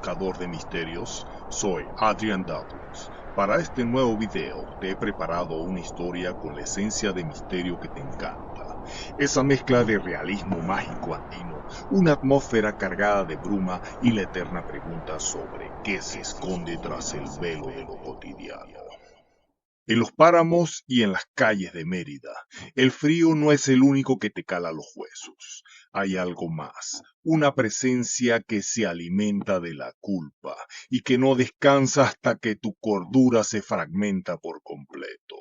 buscador de misterios, soy Adrian Douglas. Para este nuevo video te he preparado una historia con la esencia de misterio que te encanta. Esa mezcla de realismo mágico andino, una atmósfera cargada de bruma y la eterna pregunta sobre qué se esconde tras el velo de lo cotidiano. En los páramos y en las calles de Mérida, el frío no es el único que te cala los huesos. Hay algo más, una presencia que se alimenta de la culpa y que no descansa hasta que tu cordura se fragmenta por completo.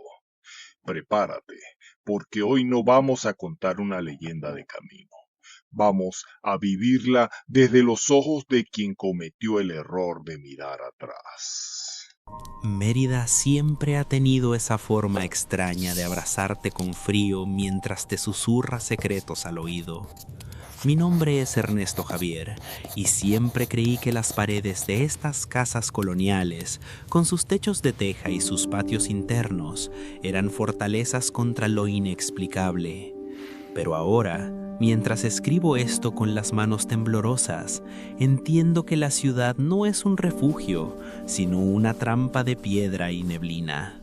Prepárate, porque hoy no vamos a contar una leyenda de camino. Vamos a vivirla desde los ojos de quien cometió el error de mirar atrás. Mérida siempre ha tenido esa forma extraña de abrazarte con frío mientras te susurra secretos al oído. Mi nombre es Ernesto Javier y siempre creí que las paredes de estas casas coloniales, con sus techos de teja y sus patios internos, eran fortalezas contra lo inexplicable. Pero ahora, mientras escribo esto con las manos temblorosas, entiendo que la ciudad no es un refugio, sino una trampa de piedra y neblina.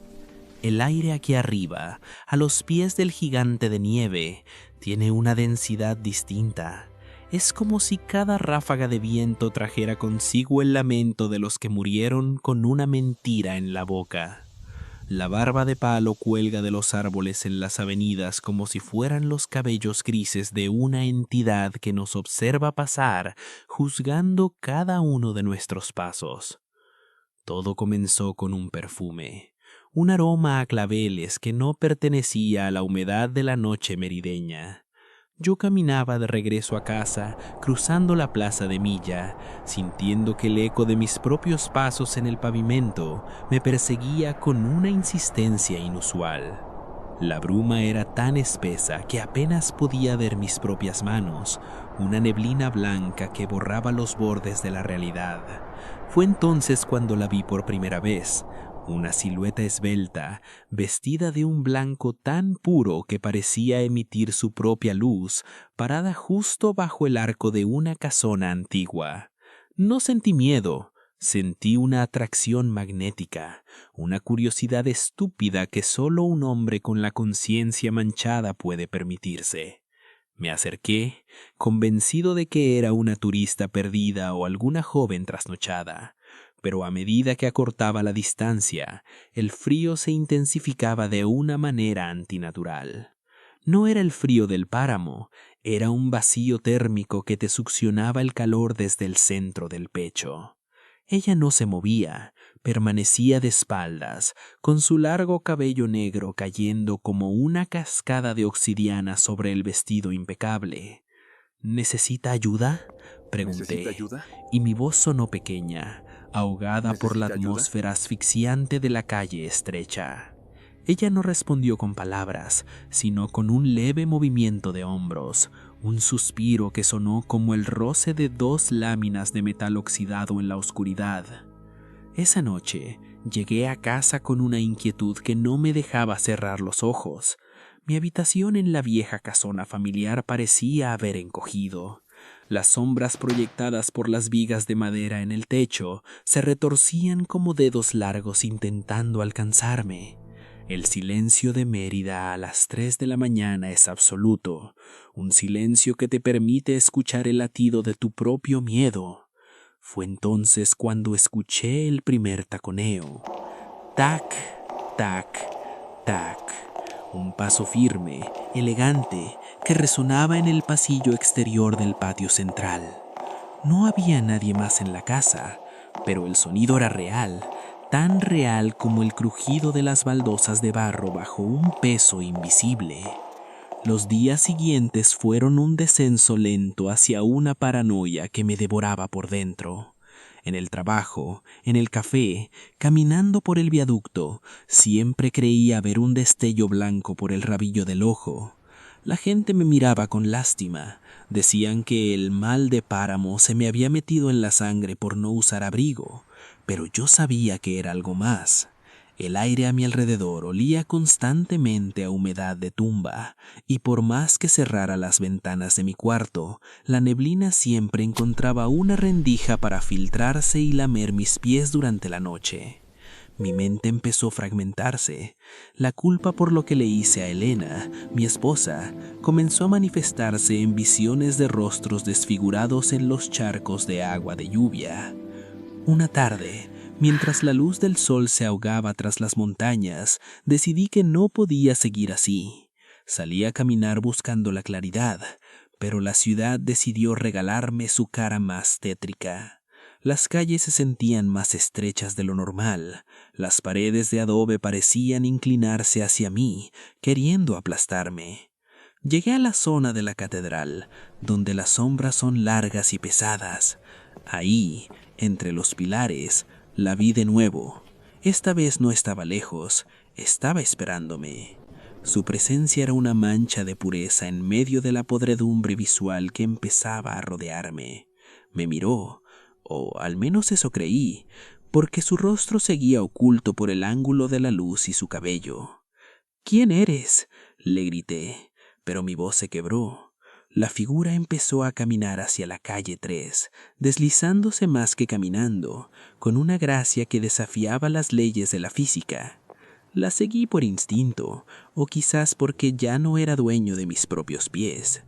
El aire aquí arriba, a los pies del gigante de nieve, tiene una densidad distinta. Es como si cada ráfaga de viento trajera consigo el lamento de los que murieron con una mentira en la boca. La barba de palo cuelga de los árboles en las avenidas como si fueran los cabellos grises de una entidad que nos observa pasar, juzgando cada uno de nuestros pasos. Todo comenzó con un perfume, un aroma a claveles que no pertenecía a la humedad de la noche merideña. Yo caminaba de regreso a casa, cruzando la plaza de Milla, sintiendo que el eco de mis propios pasos en el pavimento me perseguía con una insistencia inusual. La bruma era tan espesa que apenas podía ver mis propias manos, una neblina blanca que borraba los bordes de la realidad. Fue entonces cuando la vi por primera vez. Una silueta esbelta, vestida de un blanco tan puro que parecía emitir su propia luz, parada justo bajo el arco de una casona antigua. No sentí miedo, sentí una atracción magnética, una curiosidad estúpida que solo un hombre con la conciencia manchada puede permitirse. Me acerqué, convencido de que era una turista perdida o alguna joven trasnochada. Pero a medida que acortaba la distancia, el frío se intensificaba de una manera antinatural. No era el frío del páramo, era un vacío térmico que te succionaba el calor desde el centro del pecho. Ella no se movía, permanecía de espaldas, con su largo cabello negro cayendo como una cascada de obsidiana sobre el vestido impecable. ¿Necesita ayuda?, pregunté, ¿Necesita ayuda? y mi voz sonó pequeña, ahogada por la atmósfera asfixiante de la calle estrecha. Ella no respondió con palabras, sino con un leve movimiento de hombros, un suspiro que sonó como el roce de dos láminas de metal oxidado en la oscuridad. Esa noche llegué a casa con una inquietud que no me dejaba cerrar los ojos. Mi habitación en la vieja casona familiar parecía haber encogido. Las sombras proyectadas por las vigas de madera en el techo se retorcían como dedos largos intentando alcanzarme. El silencio de Mérida a las 3 de la mañana es absoluto, un silencio que te permite escuchar el latido de tu propio miedo. Fue entonces cuando escuché el primer taconeo. Tac, tac, tac. Un paso firme, elegante, que resonaba en el pasillo exterior del patio central. No había nadie más en la casa, pero el sonido era real, tan real como el crujido de las baldosas de barro bajo un peso invisible. Los días siguientes fueron un descenso lento hacia una paranoia que me devoraba por dentro. En el trabajo, en el café, caminando por el viaducto, siempre creía ver un destello blanco por el rabillo del ojo. La gente me miraba con lástima. Decían que el mal de páramo se me había metido en la sangre por no usar abrigo, pero yo sabía que era algo más. El aire a mi alrededor olía constantemente a humedad de tumba, y por más que cerrara las ventanas de mi cuarto, la neblina siempre encontraba una rendija para filtrarse y lamer mis pies durante la noche. Mi mente empezó a fragmentarse. La culpa por lo que le hice a Elena, mi esposa, comenzó a manifestarse en visiones de rostros desfigurados en los charcos de agua de lluvia. Una tarde, mientras la luz del sol se ahogaba tras las montañas, decidí que no podía seguir así. Salí a caminar buscando la claridad, pero la ciudad decidió regalarme su cara más tétrica. Las calles se sentían más estrechas de lo normal. Las paredes de adobe parecían inclinarse hacia mí, queriendo aplastarme. Llegué a la zona de la catedral, donde las sombras son largas y pesadas. Ahí, entre los pilares, la vi de nuevo. Esta vez no estaba lejos, estaba esperándome. Su presencia era una mancha de pureza en medio de la podredumbre visual que empezaba a rodearme. Me miró, o al menos eso creí, porque su rostro seguía oculto por el ángulo de la luz y su cabello. «¿Quién eres?», le grité, pero mi voz se quebró. La figura empezó a caminar hacia la calle 3, deslizándose más que caminando, con una gracia que desafiaba las leyes de la física. La seguí por instinto, o quizás porque ya no era dueño de mis propios pies.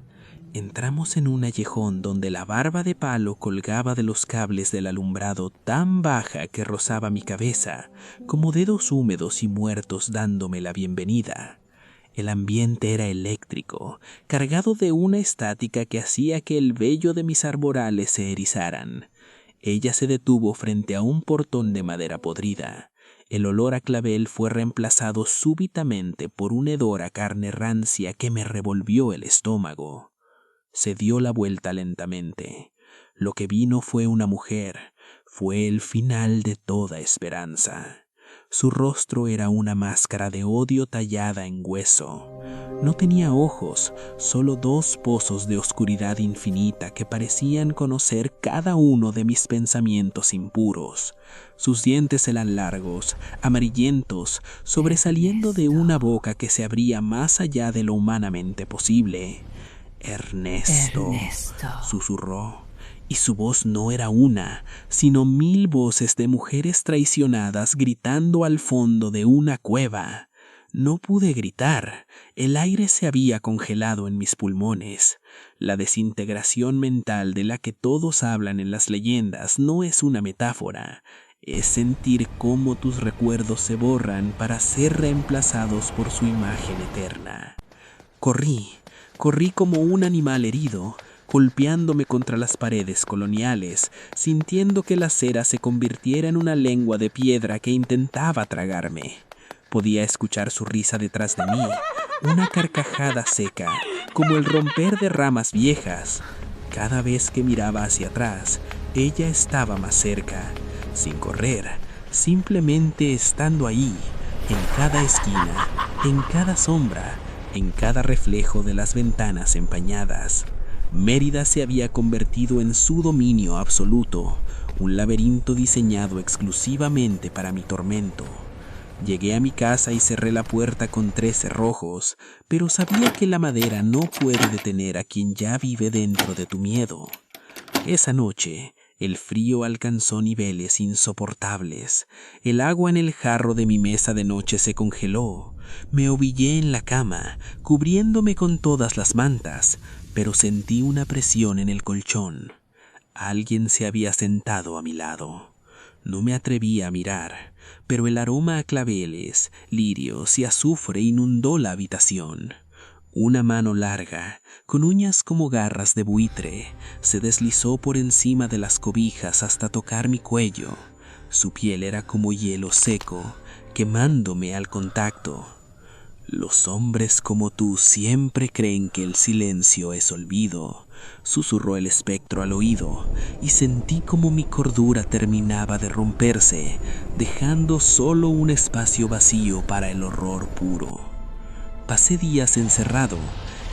Entramos en un callejón donde la barba de palo colgaba de los cables del alumbrado tan baja que rozaba mi cabeza, como dedos húmedos y muertos dándome la bienvenida. El ambiente era eléctrico, cargado de una estática que hacía que el vello de mis arborales se erizaran. Ella se detuvo frente a un portón de madera podrida. El olor a clavel fue reemplazado súbitamente por un hedor a carne rancia que me revolvió el estómago. Se dio la vuelta lentamente. Lo que vino fue una mujer. Fue el final de toda esperanza. Su rostro era una máscara de odio tallada en hueso. No tenía ojos, solo 2 pozos de oscuridad infinita que parecían conocer cada uno de mis pensamientos impuros. Sus dientes eran largos, amarillentos, sobresaliendo de una boca que se abría más allá de lo humanamente posible. «Ernesto», susurró. Y su voz no era una, sino 1000 voces de mujeres traicionadas gritando al fondo de una cueva. No pude gritar, el aire se había congelado en mis pulmones. La desintegración mental de la que todos hablan en las leyendas no es una metáfora, es sentir cómo tus recuerdos se borran para ser reemplazados por su imagen eterna. Corrí como un animal herido, golpeándome contra las paredes coloniales, sintiendo que la cera se convirtiera en una lengua de piedra que intentaba tragarme. Podía escuchar su risa detrás de mí, una carcajada seca, como el romper de ramas viejas. Cada vez que miraba hacia atrás, ella estaba más cerca, sin correr, simplemente estando ahí, en cada esquina, en cada sombra, en cada reflejo de las ventanas empañadas. Mérida se había convertido en su dominio absoluto, un laberinto diseñado exclusivamente para mi tormento. Llegué a mi casa y cerré la puerta con 3 cerrojos, pero sabía que la madera no puede detener a quien ya vive dentro de tu miedo. Esa noche, el frío alcanzó niveles insoportables. El agua en el jarro de mi mesa de noche se congeló. Me ovillé en la cama, cubriéndome con todas las mantas, pero sentí una presión en el colchón. Alguien se había sentado a mi lado. No me atreví a mirar, pero el aroma a claveles, lirios y azufre inundó la habitación. Una mano larga, con uñas como garras de buitre, se deslizó por encima de las cobijas hasta tocar mi cuello. Su piel era como hielo seco, quemándome al contacto. «Los hombres como tú siempre creen que el silencio es olvido», susurró el espectro al oído, y sentí como mi cordura terminaba de romperse, dejando solo un espacio vacío para el horror puro. Pasé días encerrado,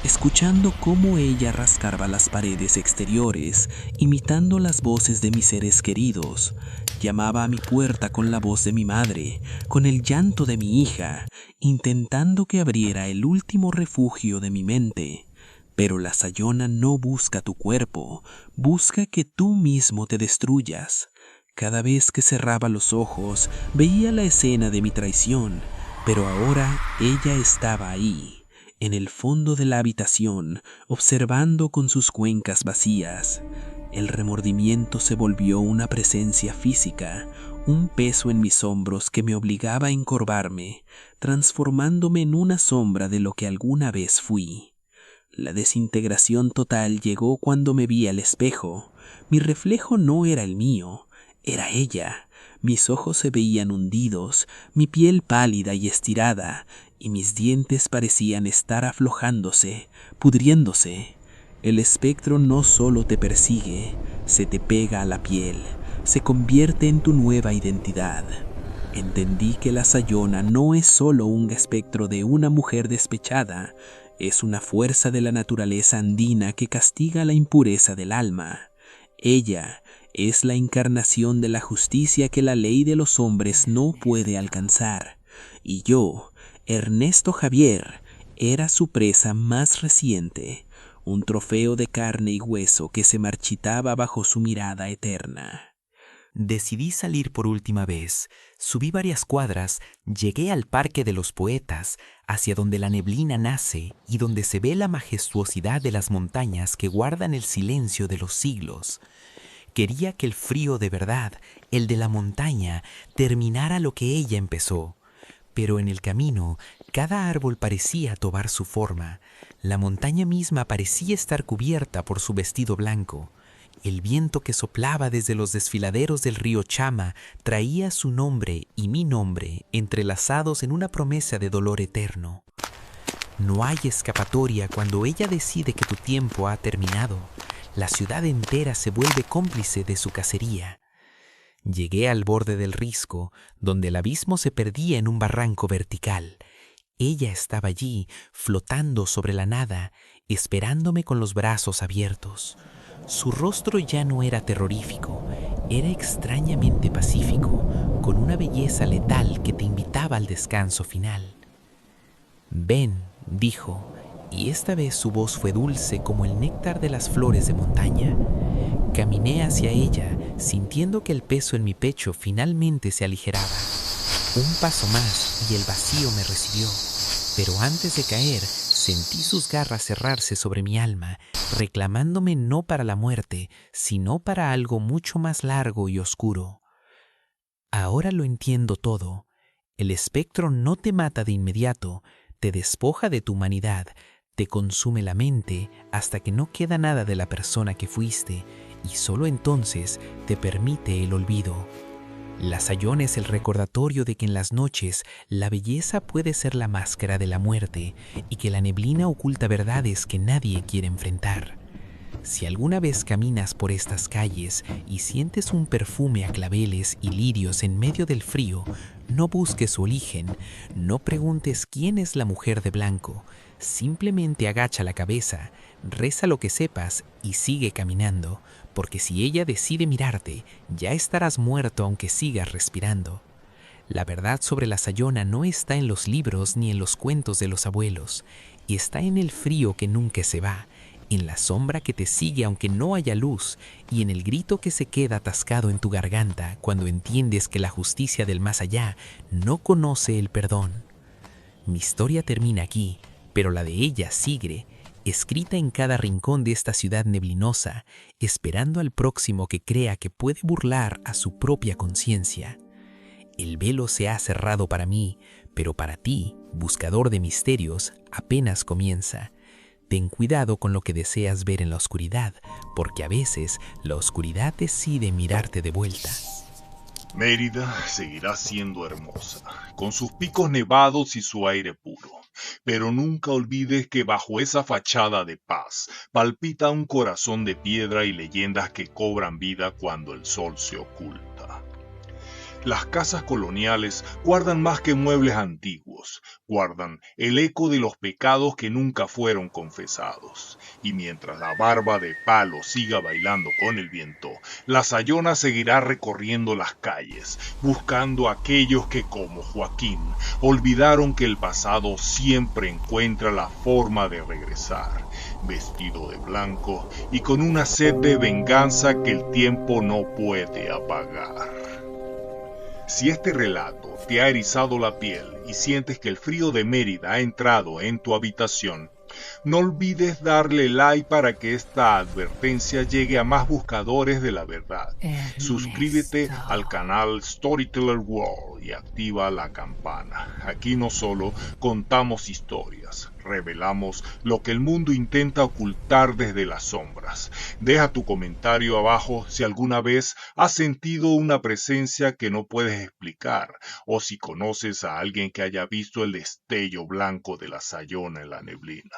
escuchando cómo ella rascaba las paredes exteriores, imitando las voces de mis seres queridos. Llamaba a mi puerta con la voz de mi madre, con el llanto de mi hija, intentando que abriera el último refugio de mi mente. Pero la Sayona no busca tu cuerpo, busca que tú mismo te destruyas. Cada vez que cerraba los ojos, veía la escena de mi traición, pero ahora ella estaba ahí, en el fondo de la habitación, observando con sus cuencas vacías. El remordimiento se volvió una presencia física, un peso en mis hombros que me obligaba a encorvarme, transformándome en una sombra de lo que alguna vez fui. La desintegración total llegó cuando me vi al espejo. Mi reflejo no era el mío, era ella. Mis ojos se veían hundidos, mi piel pálida y estirada, y mis dientes parecían estar aflojándose, pudriéndose. El espectro no solo te persigue, se te pega a la piel, se convierte en tu nueva identidad. Entendí que la Sayona no es solo un espectro de una mujer despechada, es una fuerza de la naturaleza andina que castiga la impureza del alma. Ella es la encarnación de la justicia que la ley de los hombres no puede alcanzar. Y yo, Ernesto Javier, era su presa más reciente, un trofeo de carne y hueso que se marchitaba bajo su mirada eterna. Decidí salir por última vez. Subí varias cuadras, llegué al Parque de los Poetas, hacia donde la neblina nace y donde se ve la majestuosidad de las montañas que guardan el silencio de los siglos. Quería que el frío de verdad, el de la montaña, terminara lo que ella empezó. Pero en el camino, cada árbol parecía tomar su forma. La montaña misma parecía estar cubierta por su vestido blanco. El viento que soplaba desde los desfiladeros del río Chama traía su nombre y mi nombre entrelazados en una promesa de dolor eterno. No hay escapatoria cuando ella decide que tu tiempo ha terminado. La ciudad entera se vuelve cómplice de su cacería. Llegué al borde del risco, donde el abismo se perdía en un barranco vertical. Ella estaba allí, flotando sobre la nada, esperándome con los brazos abiertos. Su rostro ya no era terrorífico, era extrañamente pacífico, con una belleza letal que te invitaba al descanso final. «Ven», dijo, y esta vez su voz fue dulce como el néctar de las flores de montaña. Caminé hacia ella, sintiendo que el peso en mi pecho finalmente se aligeraba. Un paso más y el vacío me recibió, pero antes de caer, sentí sus garras cerrarse sobre mi alma, reclamándome no para la muerte, sino para algo mucho más largo y oscuro. Ahora lo entiendo todo. El espectro no te mata de inmediato, te despoja de tu humanidad, te consume la mente hasta que no queda nada de la persona que fuiste, y solo entonces te permite el olvido. La Sayona es el recordatorio de que en las noches la belleza puede ser la máscara de la muerte y que la neblina oculta verdades que nadie quiere enfrentar. Si alguna vez caminas por estas calles y sientes un perfume a claveles y lirios en medio del frío, no busques su origen, no preguntes quién es la mujer de blanco, simplemente agacha la cabeza, reza lo que sepas y sigue caminando, porque si ella decide mirarte, ya estarás muerto aunque sigas respirando. La verdad sobre la Sayona no está en los libros ni en los cuentos de los abuelos, está en el frío que nunca se va, en la sombra que te sigue aunque no haya luz, y en el grito que se queda atascado en tu garganta cuando entiendes que la justicia del más allá no conoce el perdón. Mi historia termina aquí, pero la de ella sigue, escrita en cada rincón de esta ciudad neblinosa, esperando al próximo que crea que puede burlar a su propia conciencia. El velo se ha cerrado para mí, pero para ti, buscador de misterios, apenas comienza. Ten cuidado con lo que deseas ver en la oscuridad, porque a veces la oscuridad decide mirarte de vuelta. Mérida seguirá siendo hermosa, con sus picos nevados y su aire puro. Pero nunca olvides que bajo esa fachada de paz palpita un corazón de piedra y leyendas que cobran vida cuando el sol se oculta. Las casas coloniales guardan más que muebles antiguos, guardan el eco de los pecados que nunca fueron confesados. Y mientras la barba de palo siga bailando con el viento, la Sayona seguirá recorriendo las calles, buscando a aquellos que, como Joaquín, olvidaron que el pasado siempre encuentra la forma de regresar, vestido de blanco y con una sed de venganza que el tiempo no puede apagar. Si este relato te ha erizado la piel y sientes que el frío de Mérida ha entrado en tu habitación, no olvides darle like para que esta advertencia llegue a más buscadores de la verdad. Suscríbete al canal Storyteller World y activa la campana. Aquí no solo contamos historias, revelamos lo que el mundo intenta ocultar desde las sombras. Deja tu comentario abajo si alguna vez has sentido una presencia que no puedes explicar, o si conoces a alguien que haya visto el destello blanco de la Sayona en la neblina.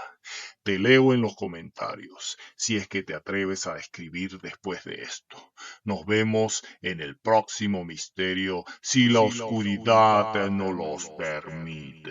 Te leo en los comentarios, si es que te atreves a escribir después de esto. Nos vemos en el próximo misterio, si la oscuridad no los permite.